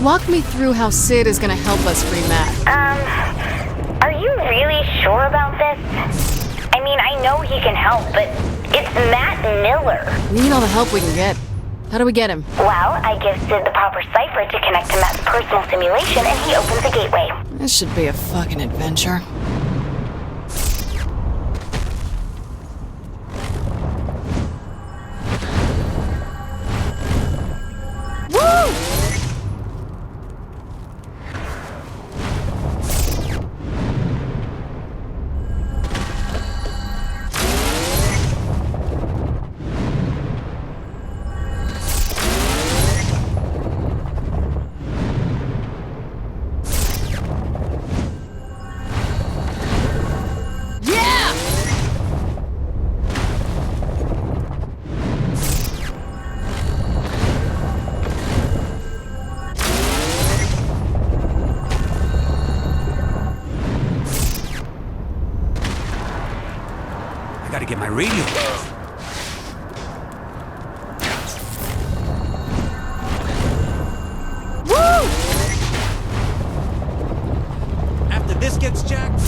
walk me through how Sid is gonna help us free Matt. Are you really sure about this? I mean, I know he can help, but it's Matt Miller. We need all the help we can get. How do we get him? Well, I give Sid the proper cipher to connect to Matt's personal simulation, and he opens the gateway. This should be a fucking adventure. I gotta get my radio. Woo! After this gets jacked.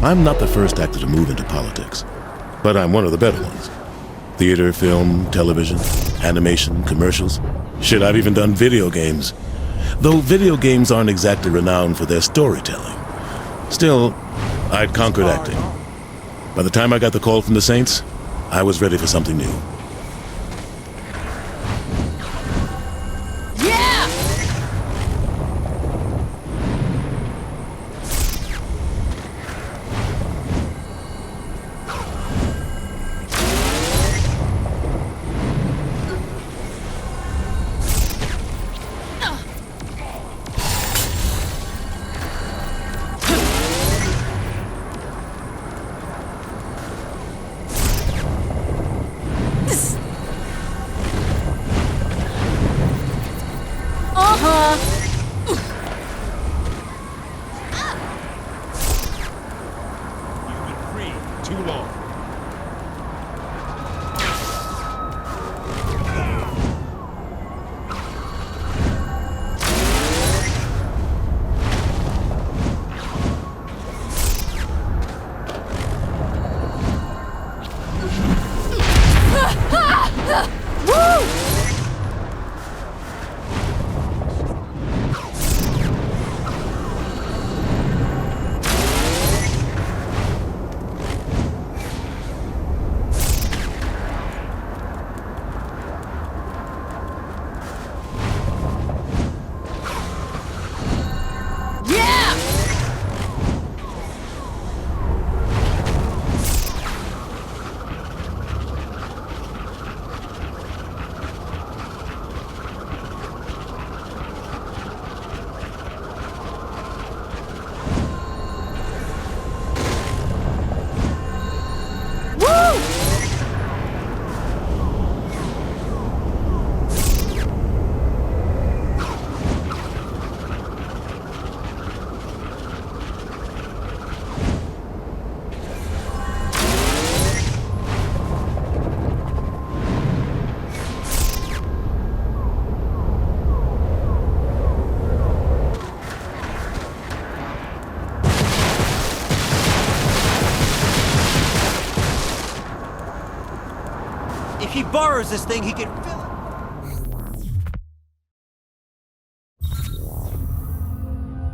I'm not the first actor to move into politics, but I'm one of the better ones. Theater, film, television, animation, commercials. Shit, I've even done video games. Though video games aren't exactly renowned for their storytelling. Still, I'd conquered acting. By the time I got the call from the Saints, I was ready for something new. borrows this thing, he can fill it.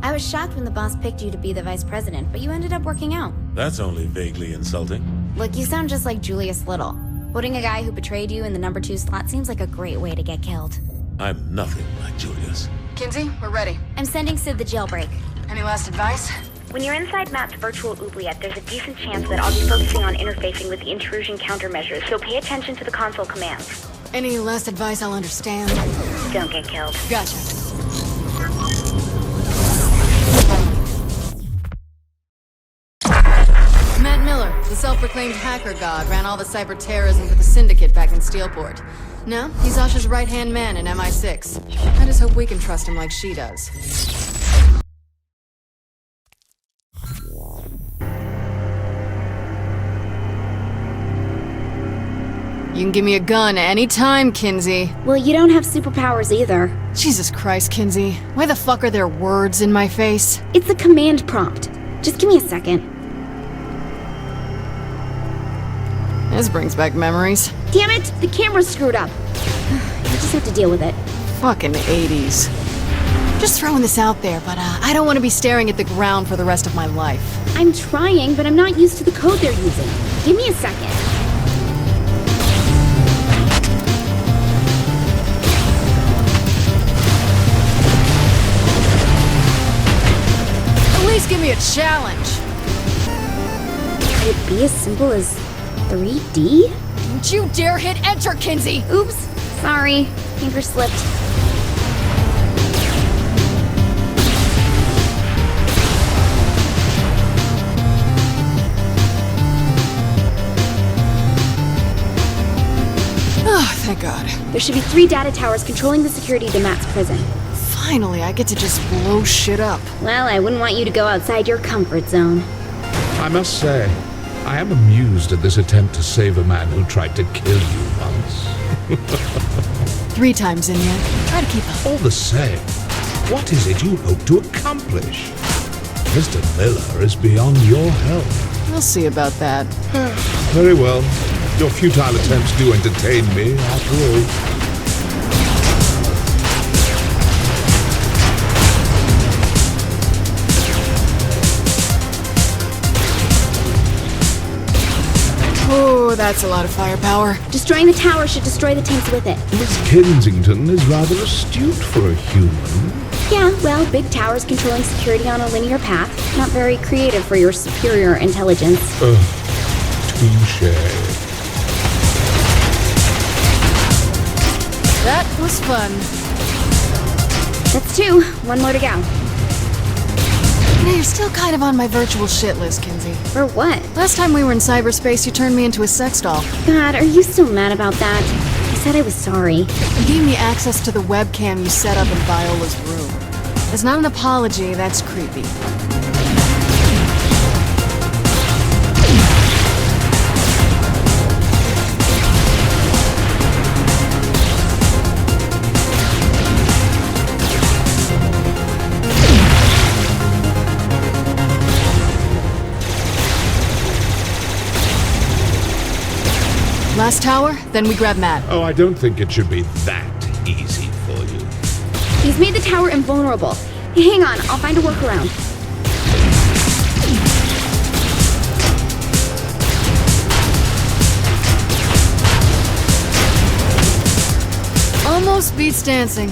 I was shocked when the boss picked you to be the vice president, but you ended up working out. That's only vaguely insulting. Look, you sound just like Julius Little. Putting a guy who betrayed you in the number 2 slot seems like a great way to get killed. I'm nothing like Julius. Kinsey, we're ready. I'm sending Sid the jailbreak. Any last advice? When you're inside Matt's virtual oubliette, there's a decent chance that I'll be focusing on interfacing with the intrusion countermeasures, so pay attention to the console commands. Any last advice I'll understand? Don't get killed. Gotcha. Matt Miller, the self-proclaimed hacker god, ran all the cyber terrorism for the Syndicate back in Steelport. Now, he's Asha's right-hand man in MI6. I just hope we can trust him like she does. You can give me a gun anytime, Kinsey. Well, you don't have superpowers either. Jesus Christ, Kinsey. Why the fuck are there words in my face? It's a command prompt. Just give me a second. This brings back memories. Damn it! The camera's screwed up. You just have to deal with it. Fucking 80s. Just throwing this out there, but I don't want to be staring at the ground for the rest of my life. I'm trying, but I'm not used to the code they're using. Give me a second. At least give me a challenge. Could it be as simple as 3D? Don't you dare hit enter, Kinsey! Oops. Sorry. Finger slipped. Oh, thank God. There should be 3 data towers controlling the security to Matt's prison. Finally, I get to just blow shit up. Well, I wouldn't want you to go outside your comfort zone. I must say, I am amused at this attempt to save a man who tried to kill you once. 3 times in yet. Try to keep up. All the same, what is it you hope to accomplish? Mr. Miller is beyond your help. We'll see about that. Very well. Your futile attempts do entertain me, after all. Oh, that's a lot of firepower. Destroying the tower should destroy the tanks with it. Miss Kensington is rather astute for a human. Yeah, well, big towers controlling security on a linear path. Not very creative for your superior intelligence. Touché. That was fun. That's 2. 1 more to go. Now you're still kind of on my virtual shit list, Kinsey. For what? Last time we were in cyberspace, you turned me into a sex doll. God, are you still mad about that? I said I was sorry. You gave me access to the webcam you set up in Viola's room. It's not an apology, that's creepy. Last tower, then we grab Matt. Oh, I don't think it should be that easy for you. He's made the tower invulnerable. Hang on, I'll find a workaround. Almost beats dancing.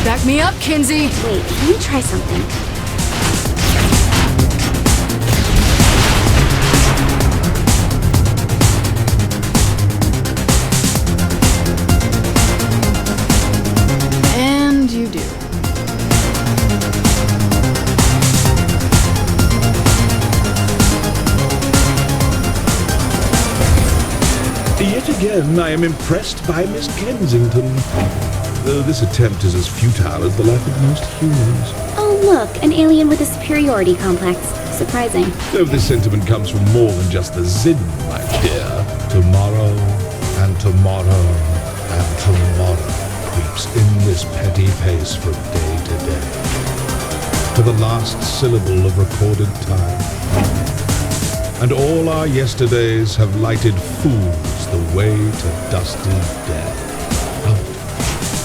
Back me up, Kinsey! Wait, let me try something. And you do. Yet again, I am impressed by Miss Kensington. Though this attempt is as futile as the life of most humans. Oh, look, an alien with a superiority complex. Surprising. Though this sentiment comes from more than just the Zin, my dear. Tomorrow, tomorrow and tomorrow creeps in this petty pace from day to day, to the last syllable of recorded time. And all our yesterdays have lighted fools the way to dusty death.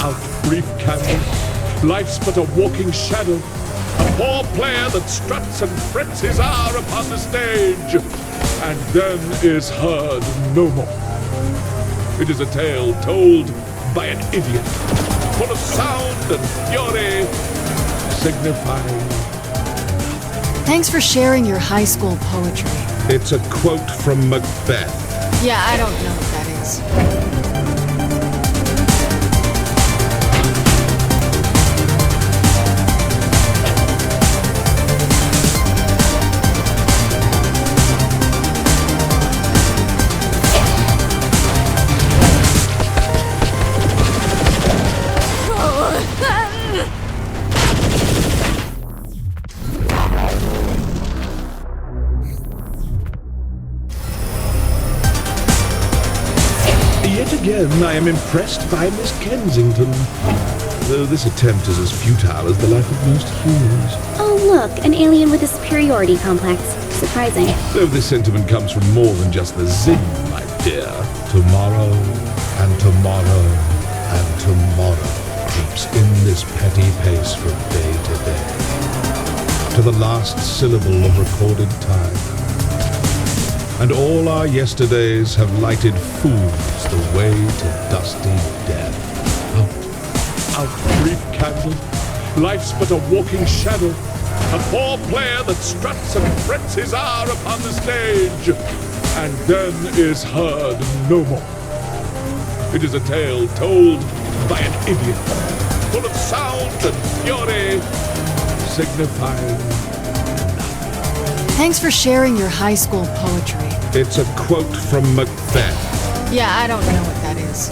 Out, brief candle, life's but a walking shadow, a poor player that struts and frets his hour upon the stage, and then is heard no more. It is a tale told by an idiot, full of sound and fury, signifying. Thanks for sharing your high school poetry. It's a quote from Macbeth. Yeah, I don't know what that is. Yet again, I am impressed by Miss Kensington, though this attempt is as futile as the life of most humans. Oh, look, an alien with a superiority complex. Surprising. Though this sentiment comes from more than just the zing, my dear. Tomorrow and tomorrow and tomorrow creeps in this petty pace from day to day, to the last syllable of recorded time. And all our yesterdays have lighted fools the way to dusty death. Out, brief candle, life's but a walking shadow, a poor player that struts and frets his hour upon the stage, and then is heard no more. It is a tale told by an idiot, full of sound and fury, signifying. Thanks for sharing your high school poetry. It's a quote from Macbeth. Yeah, I don't know what that is.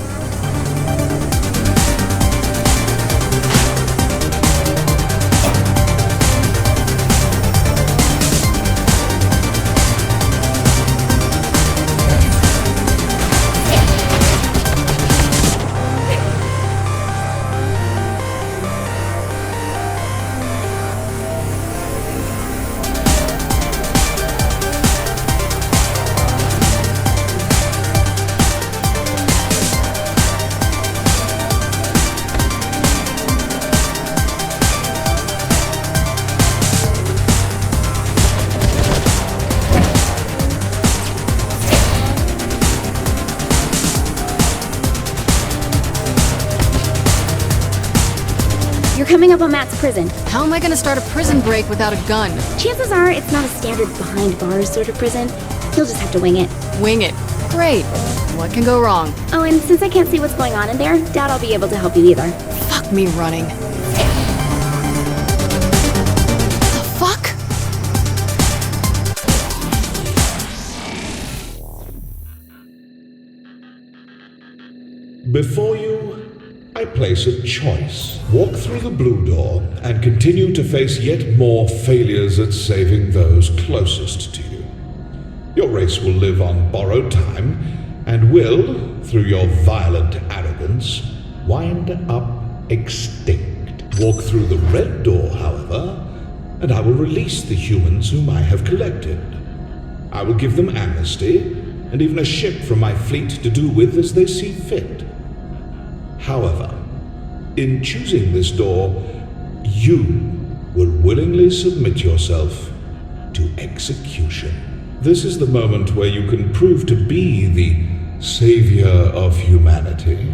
You're coming up on Matt's prison. How am I gonna start a prison break without a gun? Chances are it's not a standard behind bars sort of prison. You'll just have to wing it. Wing it. Great. What can go wrong? Oh, and since I can't see what's going on in there, doubt I'll be able to help you either. Fuck me running. The fuck? Before you, I place a choice. Walk through the blue door and continue to face yet more failures at saving those closest to you. Your race will live on borrowed time and will, through your violent arrogance, wind up extinct. Walk through the red door, however, and I will release the humans whom I have collected. I will give them amnesty and even a ship from my fleet to do with as they see fit. However, in choosing this door, you will willingly submit yourself to execution. This is the moment where you can prove to be the savior of humanity,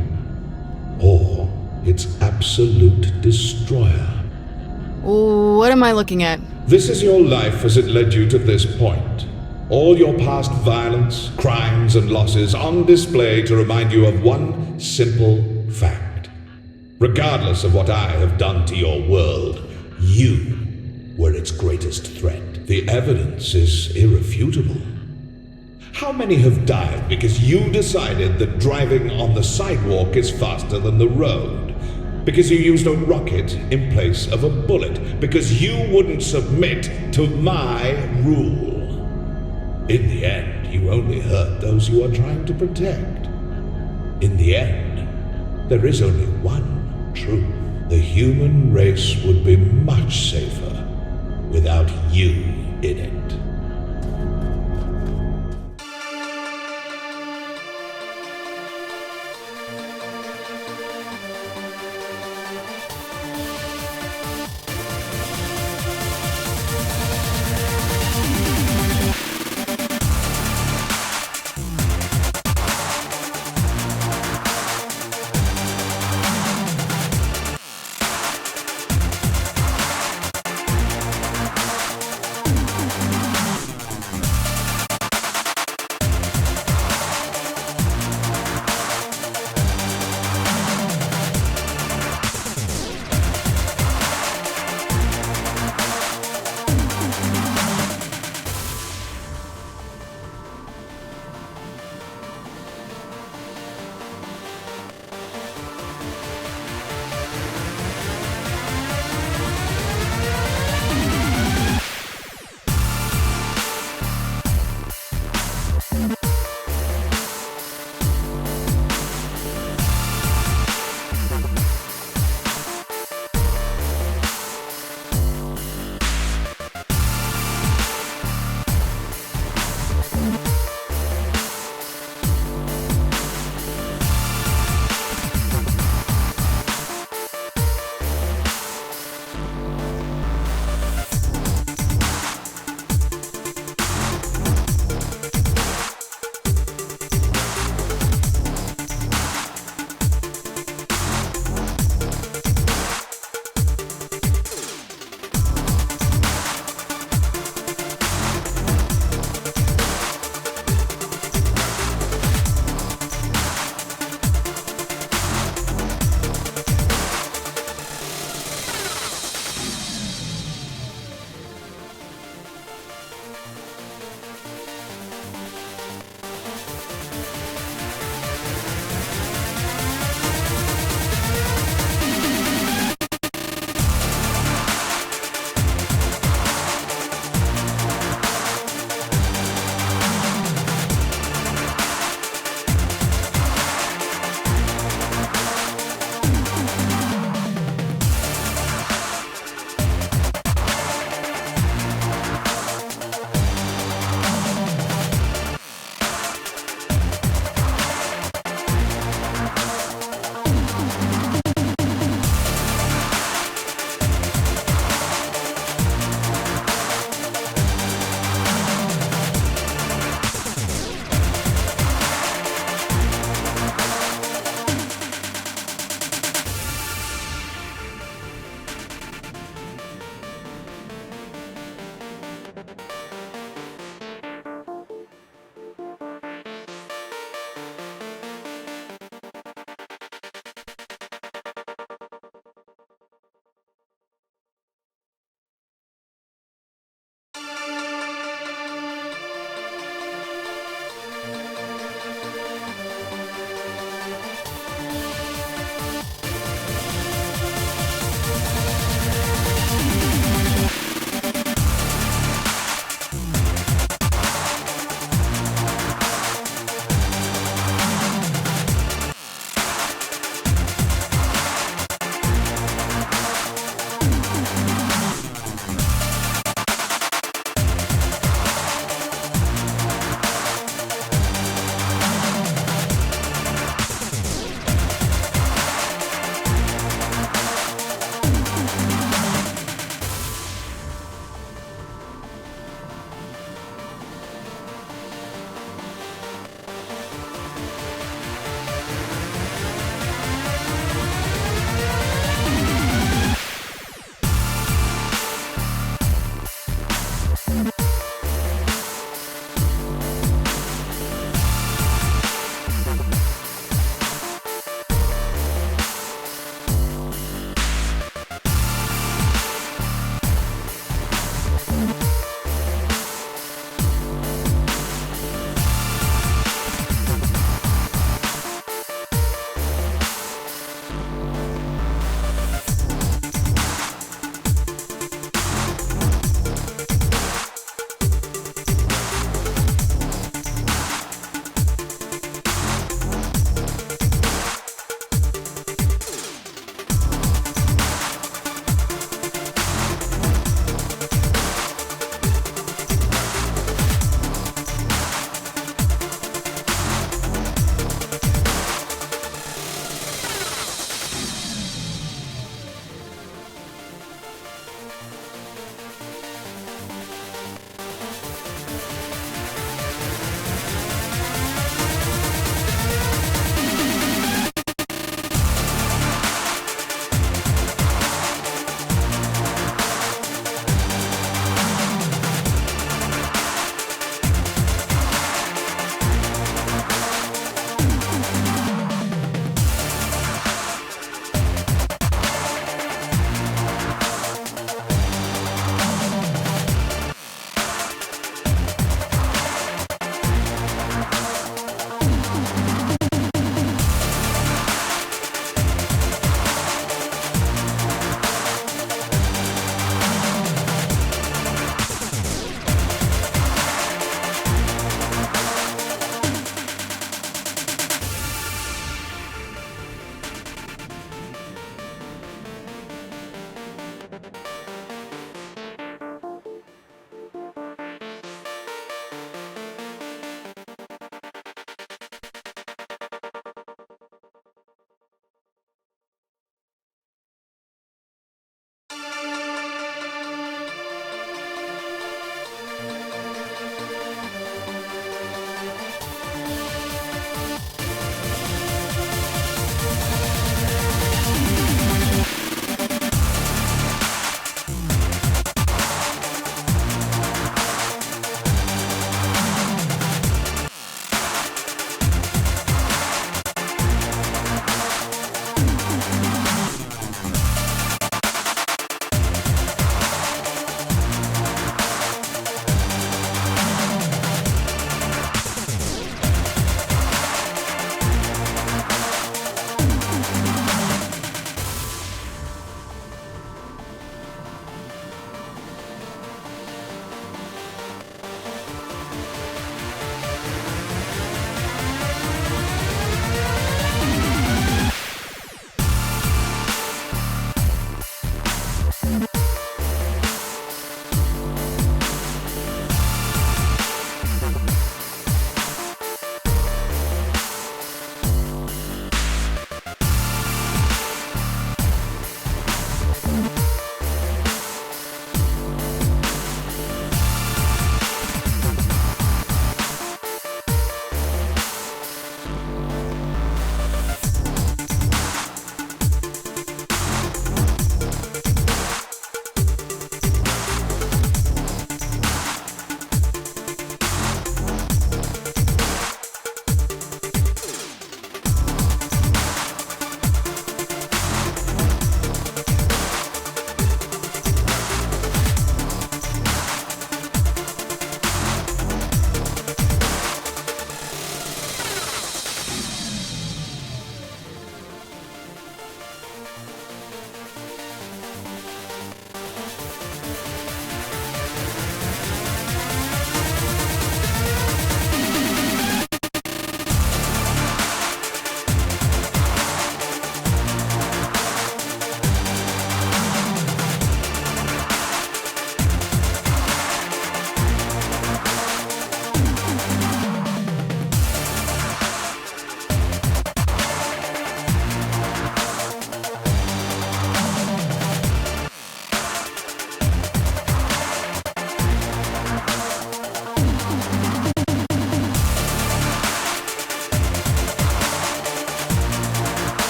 or its absolute destroyer. What am I looking at? This is your life as it led you to this point. All your past violence, crimes, and losses on display to remind you of one simple fact. Regardless of what I have done to your world, you were its greatest threat. The evidence is irrefutable. How many have died because you decided that driving on the sidewalk is faster than the road? Because you used a rocket in place of a bullet? Because you wouldn't submit to my rule? In the end, you only hurt those you are trying to protect. In the end, there is only one truth. The human race would be much safer without you in it.